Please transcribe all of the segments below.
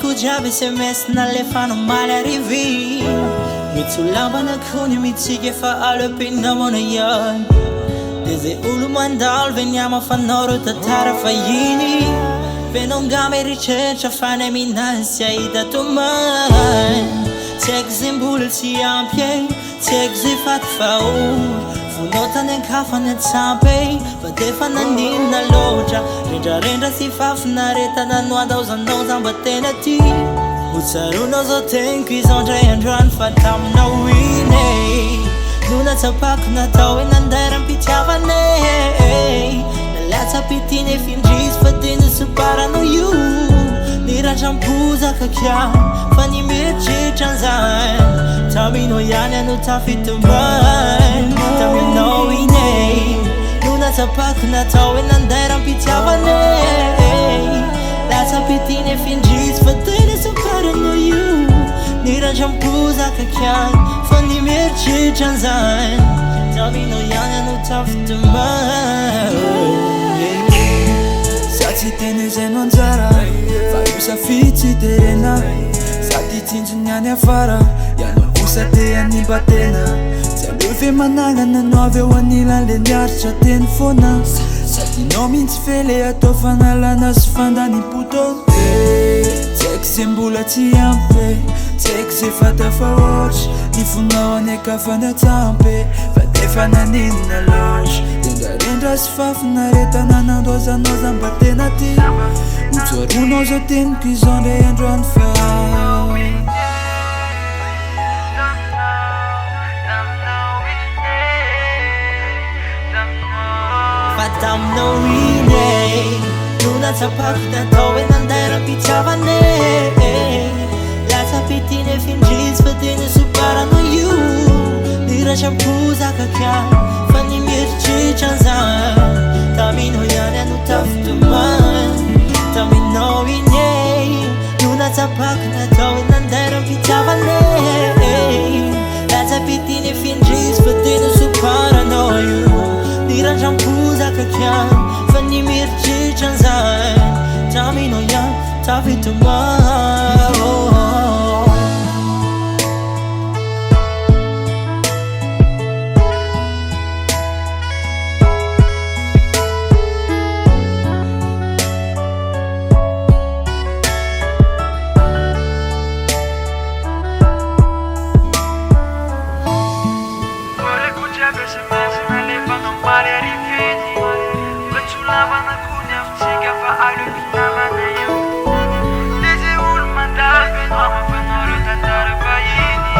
Voleko jiaby SMS nalefanao maly arrivé. Mitsolambana kony mitsika efa alam-penamana ihany. De zay olo mandalo ve niamafanao reo tantara fahiny. Venao ngamy eritreritra fa nay minazy sy ahita tomany. Tsy haiko zay mbola tsy ampy e, tsy haiko zay faty fa ora. Vonao tany ankafany antsampy fa defa naninona loatra. Rendrarendra sy fafinaretana no andaozanao za mba tena ty. Hotsaronao zao teniko izandray androany fa taminao iny e. No natsapako natao hoe nanday rampitiavana e. Nalatsa-pitiny efindrisy fa tena soparanao io. Nirandram-bozaka kiany fa nimeritreritry an'izany. Taminao ihany ano tafitombany taminao iny e. No natsapako natao hoe nanday rampitiavana e. Latsa-pitiny efindrisy fa tena soparanao io. Nirandram-bozaka kiany fa nimeritreritry an'izany. Taminao ihany ano tafitombany. Tsy teny zay no anjara fa io safidy tsy terena. Sady tsinjony any afara ianao kosa te hanimba tena. Tsy aleo ve manangana no avy eo anilany le niaritra teny foana. Sady nao mihitsy fe le atao fanalana sy fandanim-potona. Tsy haiko zay mbola tsy ampy, tsy haiko zay fatafa ohatry. Ny fonao any akafany antsampy fa defa naninona loatra. Rendrarendra sy fafinaretana nandoazanao za mba tena ty. Notsaronao zao teniko izandray androany fa taminao iny e. No natsapako natao hoe nanday rampitiavana e. Latsa-pitiny efindrisy fa tena soparanao io. Nirandram-bozaka kiany fa nimeritreritry an'izany. Taminao ihany ano tafitombany taminao iny e. No natsapako natao hoe nanday rampitiavana e. Latsa-pitiny efindrisy fa tena soparanao io. Nirandram-bozaka kiany fa nimeritreritry an'izany. Taminao ihany tafitombany. Maly arrivé. Mitsolambana kony amintsika fa alam-penamana io. De zay olo mandalo ve niamafanao reo tantara fahiny.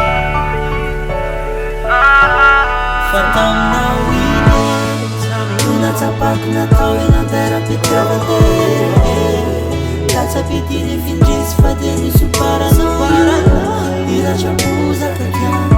Fa taminao iny e. No natsapako natao hoe nanday rampitiavana e. Latsa-pitiny efindrisy fa tena soparanao io. Nirandram-bozaka kiany